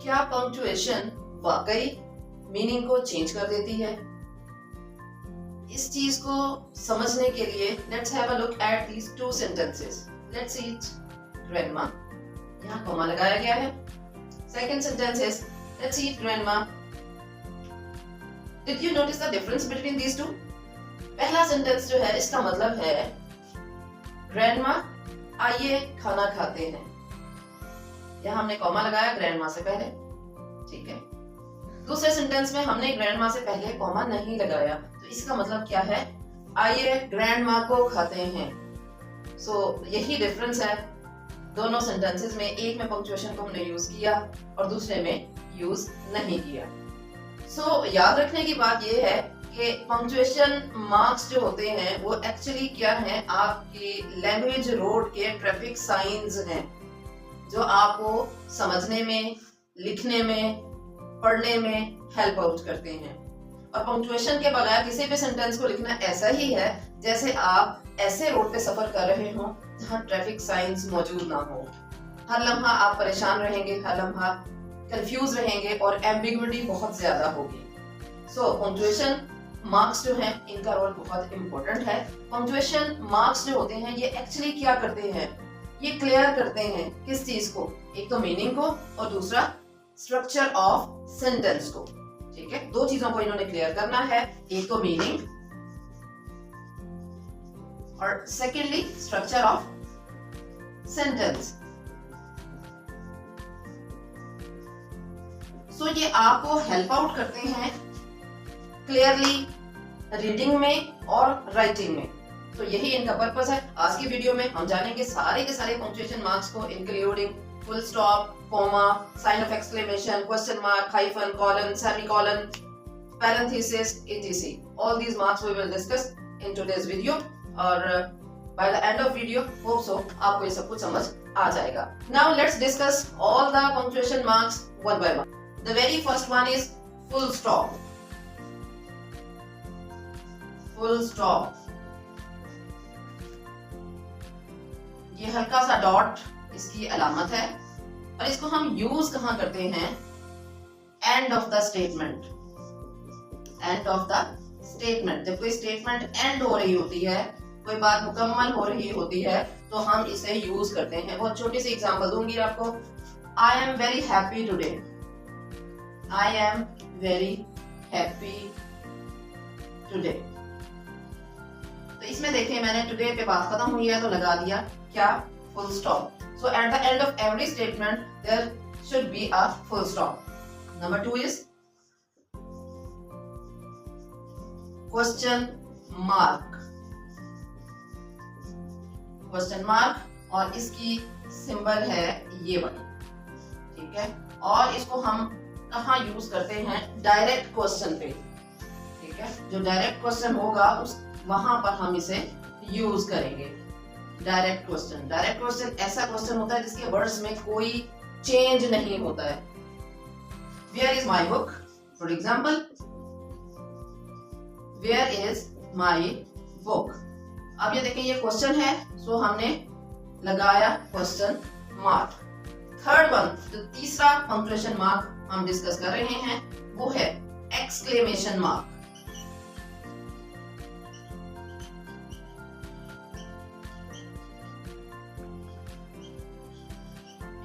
क्या पंक्चुएशन वाकई मीनिंग को चेंज कर देती है? इस चीज को समझने के लिए let's have a look at these two sentences. Let's see it. Grandma, यहाँ कॉमा लगाया गया है. Second sentence is let's see it. Grandma, did you notice the difference between these two? पहला सेंटेंस जो है इसका मतलब है ग्रैंडमा आइए खाना खाते हैं. यहाँ हमने कॉमा लगाया ग्रैंडमा से पहले, ठीक है. दूसरे सेंटेंस में हमने ग्रैंडमा से पहले कॉमा नहीं लगाया, तो इसका मतलब क्या है? आइए ग्रैंडमा को खाते हैं. सो यही डिफरेंस है दोनों सेंटेंसेस में. एक में पंक्चुएशन को हमने यूज किया और दूसरे में यूज नहीं किया. सो याद रखने की बात यह है कि पंक्चुएशन मार्क्स जो होते हैं वो एक्चुअली क्या है? आपकी लैंग्वेज रोड के ट्रैफिक साइंस हैं जो आपको समझने में, लिखने में, पढ़ने में हेल्प आउट करते हैं. और पंक्चुएशन के बगैर किसी भी सेंटेंस को लिखना ऐसा ही है जैसे आप ऐसे रोड पे सफर कर रहे हो जहाँ ट्रैफिक साइंस मौजूद ना हो. हर लम्हा आप परेशान रहेंगे, हर लम्हा कंफ्यूज रहेंगे और एम्बिग्विटी बहुत ज्यादा होगी. सो पंक्चुएशन मार्क्स जो हैं इनका रोल बहुत इंपॉर्टेंट है. पंक्चुएशन मार्क्स जो होते हैं ये एक्चुअली क्या करते हैं? ये क्लियर करते हैं किस चीज को? एक तो मीनिंग को और दूसरा स्ट्रक्चर ऑफ सेंटेंस को. ठीक है, दो चीजों को इन्होंने क्लियर करना है. एक तो मीनिंग और सेकेंडली स्ट्रक्चर ऑफ सेंटेंस. सो ये आपको हेल्प आउट करते हैं क्लियरली रीडिंग में और राइटिंग में. तो यही इनका पर्पस है. आज की वीडियो में हम जानेंगे सारे के सारे पंक्चुएशन मार्क्स को, including full stop, comma, sign of exclamation, question mark, hyphen, colon, semicolon, parenthesis, etc. All these marks we will discuss in today's video. और by the end of video, hope so आपको ये सब कुछ समझ आ जाएगा. Now let's discuss all the punctuation marks one by one. The very first one is full stop. Full stop. ये हल्का सा डॉट इसकी अलामत है और इसको हम यूज कहाँ करते हैं? End of the statement. End of the statement. जब कोई स्टेटमेंट एंड हो रही होती है, कोई बात मुकम्मल हो रही होती है, तो हम इसे यूज करते हैं. बहुत छोटी सी एग्जांपल दूंगी आपको. I am very happy today. I am very happy today. तो इसमें देखिए मैंने टुडे पे बात खत्म हुई है तो लगा दिया क्या? Full stop. So at the end of every statement there should be a full stop. Number 2 is question mark. Question mark और इसकी सिंबल है ये वाली. ठीक है, और इसको हम कहाँ यूज करते हैं? डायरेक्ट क्वेश्चन पे. ठीक है, जो डायरेक्ट क्वेश्चन होगा उस वहां पर हम इसे यूज करेंगे. Direct question. डायरेक्ट क्वेश्चन ऐसा क्वेश्चन होता है जिसके वर्ड्स में कोई चेंज नहीं होता है. Where is my book? For example, where is my book. अब ये देखें ये क्वेश्चन है, सो हमने लगाया क्वेश्चन मार्क. थर्ड वन, जो तीसरा पंक्चुएशन मार्क हम डिस्कस कर रहे हैं वो है एक्सक्लेमेशन मार्क.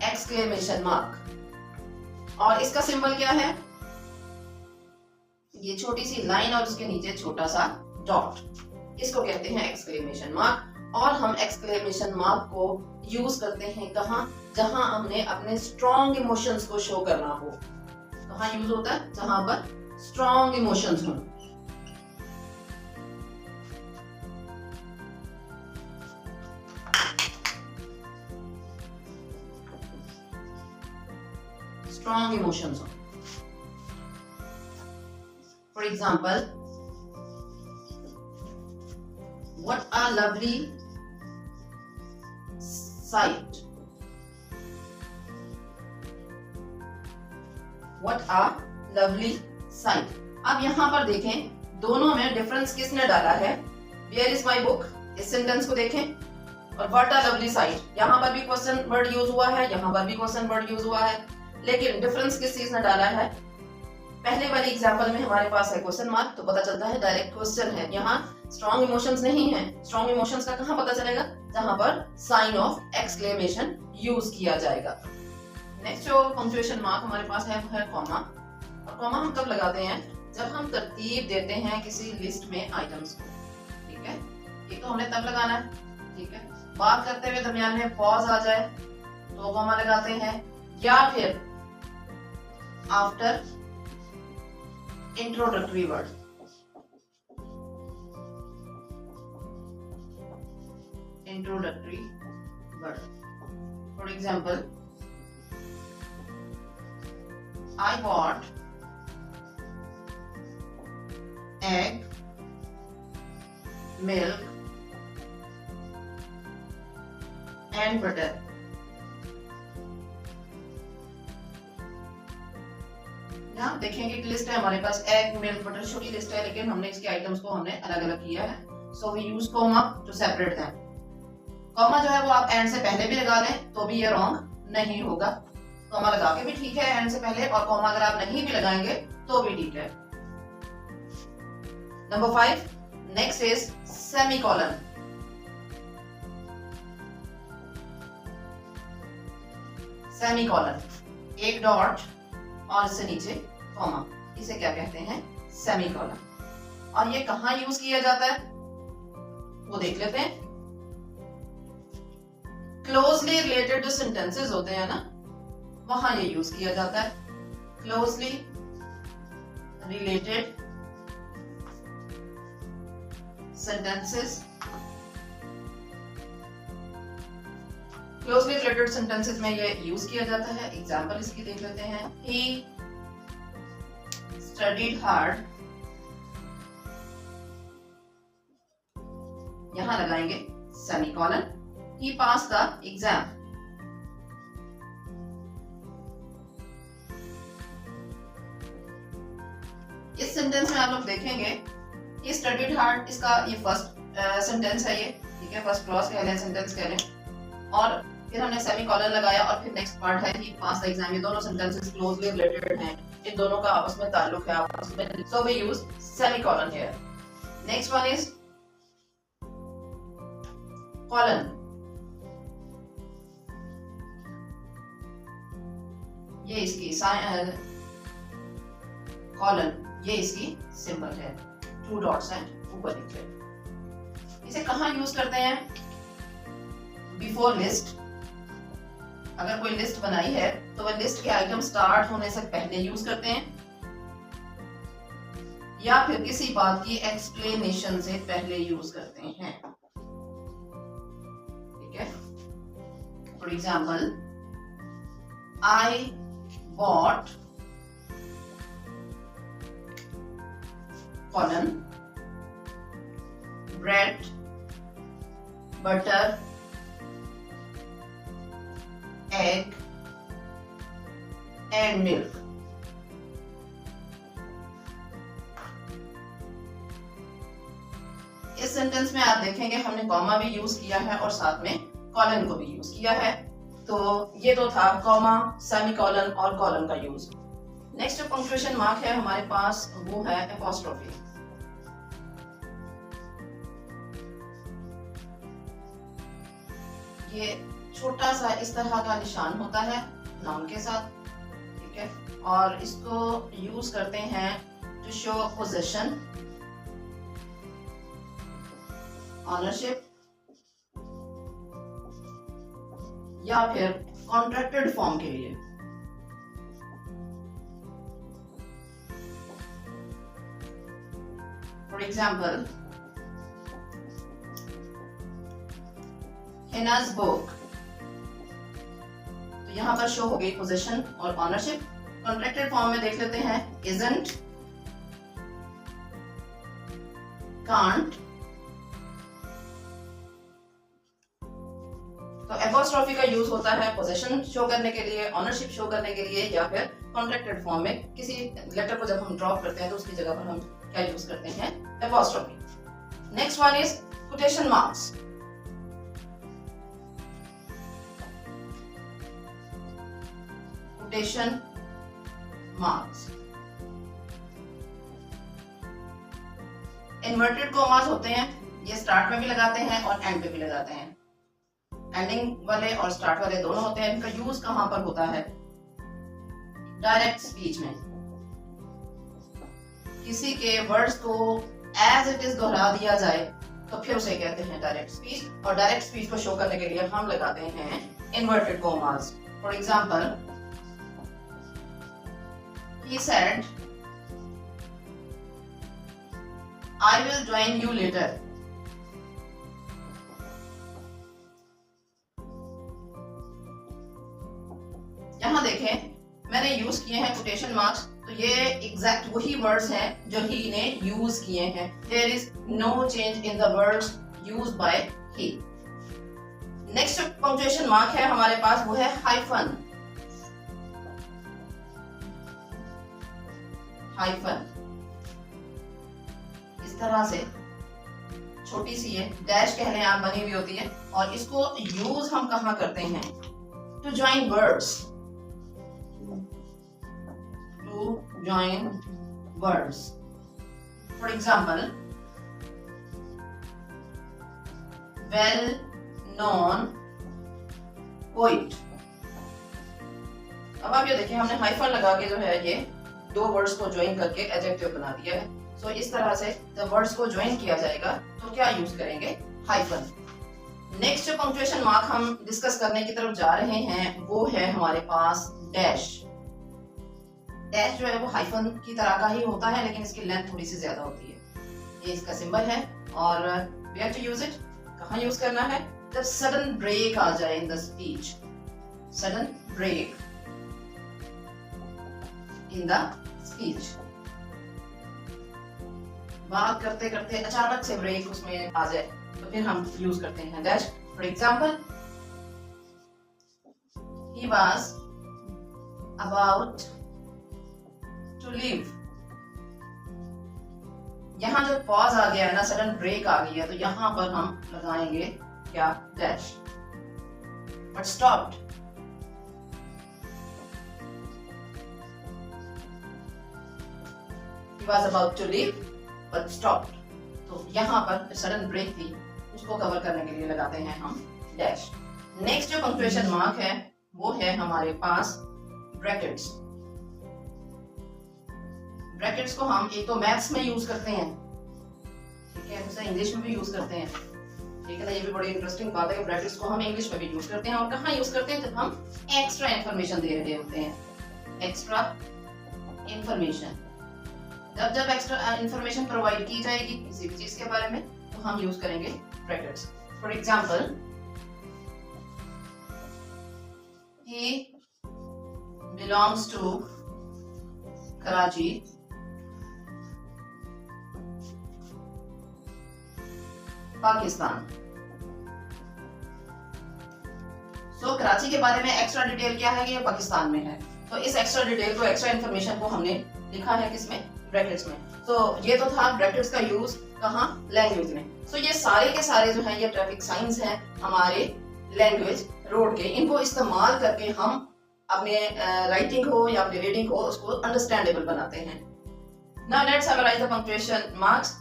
एक्सक्लेमेशन मार्क और इसका सिंबल क्या है? ये छोटी सी लाइन और उसके नीचे छोटा सा डॉट. इसको कहते हैं एक्सक्लेमेशन मार्क. और हम एक्सक्लेमेशन मार्क को यूज करते हैं कहाँ? जहां हमने अपने स्ट्रॉन्ग इमोशंस को शो करना हो. कहाँ यूज होता है? जहां पर स्ट्रॉन्ग इमोशंस हो. स्ट्रॉन्ग इमोशंस हो. For example, what a lovely sight. What a lovely sight. अब यहाँ पर देखें दोनों में डिफरेंस किसने डाला है? Where is my book? इस सेंटेंस को देखें और what a lovely sight. यहाँ पर भी क्वेश्चन वर्ड यूज हुआ है, यहाँ पर भी क्वेश्चन वर्ड यूज हुआ है. लेकिन डिफरेंस किस चीज ने डाला है, पहले वाली एग्जांपल में हमारे पास है क्वेश्चन मार्क, तो पता चलता है डायरेक्ट क्वेश्चन है। यहाँ स्ट्रॉन्ग इमोशंस नहीं है। स्ट्रॉन्ग इमोशंस का कहाँ पता चलेगा, जहां पर साइन ऑफ एक्सक्लेमेशन यूज किया जाएगा। नेक्स्ट जो पंक्चुएशन मार्क हमारे पास है वो है कॉमा। और कॉमा हम कब लगाते हैं, जब हम तरतीब देते हैं किसी लिस्ट में आइटम्स को, ठीक है। एक तो हमने तब लगाना है, ठीक है, बात करते हुए दरमियान में पॉज आ जाए तो कॉमा लगाते हैं, या फिर after introductory word. Introductory word, for example I bought egg, milk and butter. यहाँ देखेंगे कि लिस्ट है हमारे पास, एग, मिल्क, बटर, छोटी लिस्ट है, लेकिन हमने इसके आइटम्स को हमने अलग अलग किया है। So we use comma to separate them. Comma जो है वो आप एंड से पहले भी लगा लें तो भी ये रॉन्ग नहीं होगा। कॉमा लगा के भी ठीक है एंड से पहले, और कॉमा अगर आप नहीं भी लगाएंगे तो भी ठीक है। Number 5, next is semicolon. Semicolon, एक डॉट और इससे नीचे कॉमा, इसे क्या कहते हैं, सेमीकोलन। और ये कहां यूज किया जाता है वो देख लेते हैं। क्लोजली रिलेटेड जो सेंटेंसेस होते हैं ना, वहां ये यूज किया जाता है। Closely related sentences, closely related sentences में ये यूज किया जाता है। एग्जांपल इसकी देख लेते हैं। He studied hard, यहां लगाएंगे semicolon. He passed the exam, इस सेंटेंस में आप लोग देखेंगे ये स्टडीड हार्ड, इसका ये फर्स्ट सेंटेंस है ये, ठीक है, फर्स्ट क्लॉज कह लें, सेंटेंस कह लें, और फिर हमने सेमीकोलन लगाया और फिर नेक्स्ट पार्ट है ही पास द एग्जाम। ये दोनों सेंटेंसेस क्लोजली रिलेटेड हैं, इन दोनों का आपस में ताल्लुक है आपस में, so we use semicolon here. Next one is colon. ये इसकी कॉलन, ये इसकी सिंबल है, 2 डॉट्स हैं ऊपर नीचे। इसे कहां यूज करते हैं, बिफोर लिस्ट। अगर कोई लिस्ट बनाई है तो वह लिस्ट के आइटम स्टार्ट होने से पहले यूज करते हैं, या फिर किसी बात की एक्सप्लेनेशन से पहले यूज करते हैं, ठीक है। For example, I bought colon bread, butter, egg and milk। इस सेंटेंस में आप देखेंगे हमने कॉमा भी यूज किया है और साथ में कॉलन को भी यूज किया है। तो ये तो था कॉमा, सेमीकोलन और कॉलन का यूज। नेक्स्ट जो पंक्चुएशन मार्क है हमारे पास वो है एपोस्ट्रोफी। ये छोटा सा इस तरह का निशान होता है नाउन के साथ, ठीक है, और इसको यूज करते हैं टू शो पोजीशन, ऑनरशिप या फिर कॉन्ट्रैक्टेड फॉर्म के लिए। फॉर एग्जाम्पल, Hannah's book, तो यहां पर शो हो गई पोजीशन और ऑनरशिप। कॉन्ट्रैक्टेड फॉर्म में देख लेते हैं, isn't, can't। तो एपोस्ट्रोफी का यूज होता है पोजीशन शो करने के लिए, ऑनरशिप शो करने के लिए, या फिर कॉन्ट्रैक्टेड फॉर्म में किसी लेटर को जब हम ड्रॉप करते हैं तो उसकी जगह पर हम क्या यूज करते हैं, apostrophe. Next one is quotation marks. Quotation marks. Inverted commas होते हैं, ये स्टार्ट में भी लगाते हैं और एंड पे भी लगाते हैं। एंडिंग वाले और स्टार्ट वाले दोनों होते हैं। इनका यूज कहां पर होता है? डायरेक्ट स्पीच में। किसी के वर्ड्स को एज इट इज दोहरा दिया जाए तो फिर उसे कहते हैं डायरेक्ट स्पीच। और डायरेक्ट स्पीच को शो करने के लिए हम लगाते हैं inverted commas. For example, he said, I will join you later. यहां देखें, मैंने यूज किए हैं कोटेशन मार्क्स, तो ये एग्जैक्ट वही वर्ड्स हैं जो ही ने यूज किए हैं। There is no change in the words used by he. Next punctuation mark है हमारे पास, वो है हाइफन। हाइफन इस तरह से छोटी सी है, डैश कह लें आप, बनी हुई होती है, और इसको यूज हम कहां करते हैं? To join words. To join words. For example, well known poet. अब आप ये देखिए, हमने हाइफन लगा के जो है ये दो वर्ड्स को ज्वाइन करके एडजेक्टिव बना दिया है। सो इस तरह से जब वर्ड्स को ज्वाइन किया जाएगा तो क्या यूज करेंगे? हाइफन। नेक्स्ट जो पंक्चुएशन मार्क हम डिस्कस करने की तरफ जा रहे हैं वो है हमारे पास डैश। डैश जो है वो हाइफन की तरह का ही होता है, लेकिन इसकी लेंथ थोड़ी सी ज्यादा होती है। ये इसका सिंबल है और वेयर टू यूज इट, कहाँ यूज करना है? जब सडन ब्रेक आ जाए in the speech. Sudden break in the speech. बात करते करते अचानक से ब्रेक उसमें आ जाए तो फिर हम यूज करते हैं dash. For example, he was about to leave। यहां जो पॉज आ गया है ना, सडन ब्रेक आ गई है, तो यहां पर हम लगाएंगे क्या? Dash. But stopped. He was about to leave but stopped। तो यहाँ पर सडन ब्रेक थी, उसको कवर करने के लिए लगाते हैं हम डैश। नेक्स्ट जो पंक्चुएशन मार्क है वो है हमारे पास ब्रैकेट्स। ब्रैकेट्स को हम एक तो मैथ्स में यूज करते हैं, ठीक है, दूसरा इंग्लिश में भी यूज करते हैं, ठीक है ना। ये भी बड़ी इंटरेस्टिंग बात है कि ब्रैकेट्स को हम इंग्लिश में भी यूज करते हैं। और कहाँ यूज करते हैं? जब हम एक्स्ट्रा इंफॉर्मेशन दे रहे होते हैं। एक्स्ट्रा इंफॉर्मेशन, जब जब एक्स्ट्रा इंफॉर्मेशन प्रोवाइड की जाएगी किसी भी चीज के बारे में तो हम यूज करेंगे brackets. For example, he belongs to Karachi, Pakistan. So Karachi के बारे में एक्स्ट्रा डिटेल क्या है कि ये पाकिस्तान में है, तो इस एक्स्ट्रा डिटेल को, एक्स्ट्रा इंफॉर्मेशन को हमने लिखा है किसमें? ब्रैकेट्स में। तो ये तो था ब्रैकेट्स का यूज कहाँ? लैंग्वेज में। सो ये सारे के सारे जो हैं ये ट्रैफिक साइंस हैं हमारे लैंग्वेज रोड के। इनको इस्तेमाल करके हम अपने राइटिंग हो या अपनी रीडिंग हो उसको अंडरस्टैंडेबल बनाते हैं। Now let's summarise the punctuation marks.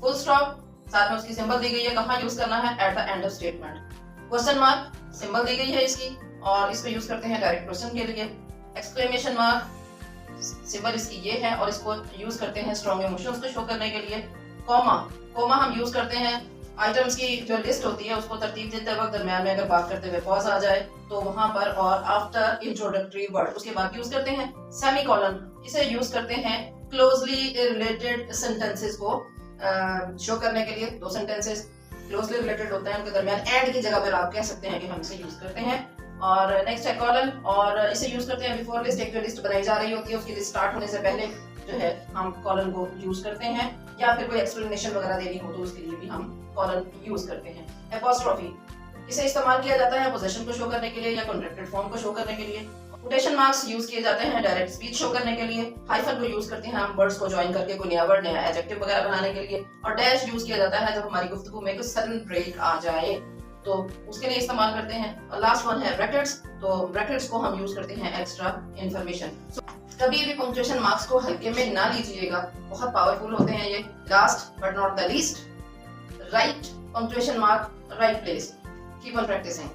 Full stop, साथ में उसकी सिंबल दी गई है, कहाँ यूज करना है? At the end of statement. Question mark, symbol दी गई है इसकी और इसको यूज करते हैं डायरेक्ट क्वेश्चन के लिए। एक्सक्लेमेशन मार्क, सिंबल इसकी ये है और इसको यूज करते हैं स्ट्रॉन्ग इमोशंस को शो करने के लिए। कॉमा, कॉमा हम यूज करते हैं आइटम्स की जो लिस्ट होती है उसको तरतीब देते वक्त दरम्यान में अगर बात करते हुए पॉज आ जाए तो वहां पर, और आफ्टर इंट्रोडक्टरी वर्ड उसके बाद यूज करते हैं सेमीकोलन। इसे यूज करते हैं क्लोजली रिलेटेड सेंटेंसेस को शो करने के लिए। दो सेंटेंसेस क्लोजली रिलेटेड होते हैं, उनके दरमियान एंड की जगह पर आप कह सकते हैं कि हम इसे यूज करते हैं। और नेक्स्ट है कॉलन, और इसे यूज करते हैं बिफोर लिस्ट। एक जो लिस्ट बनाई जा रही होती है उसकी लिस्ट स्टार्ट होने से पहले जो है हम कॉलन को यूज करते हैं, या फिर कोई एक्सप्लेनेशन वगैरह देनी हो तो उसके लिए भी हम कॉलन यूज करते हैं। एपोस्ट्रोफी, इसे इस्तेमाल किया जाता है पोजीशन को शो करने के लिए या कॉन्ट्रैक्टेड फॉर्म को शो करने के लिए। कोटेशन मार्क्स यूज किए जाते हैं डायरेक्ट स्पीच शो करने के लिए। हाइफन को यूज करते हैं हम वर्ड्स को ज्वाइन करके कोई नया वर्ड, नया एडजेक्टिव वगैरह बनाने के लिए। और डैश यूज किया जाता है जब हमारी गुफ्तगू में कुछ सडन ब्रेक आ जाए तो उसके लिए इस्तेमाल करते हैं। और लास्ट वन है ब्रैकेट्स, तो ब्रैकेट्स को हम यूज करते हैं एक्स्ट्रा इंफॉर्मेशन। कभी भी पंक्चुएशन मार्क्स को हल्के में ना लीजिएगा, बहुत पावरफुल होते हैं ये। Last but not the least, right punctuation mark, right place. Keep on practising.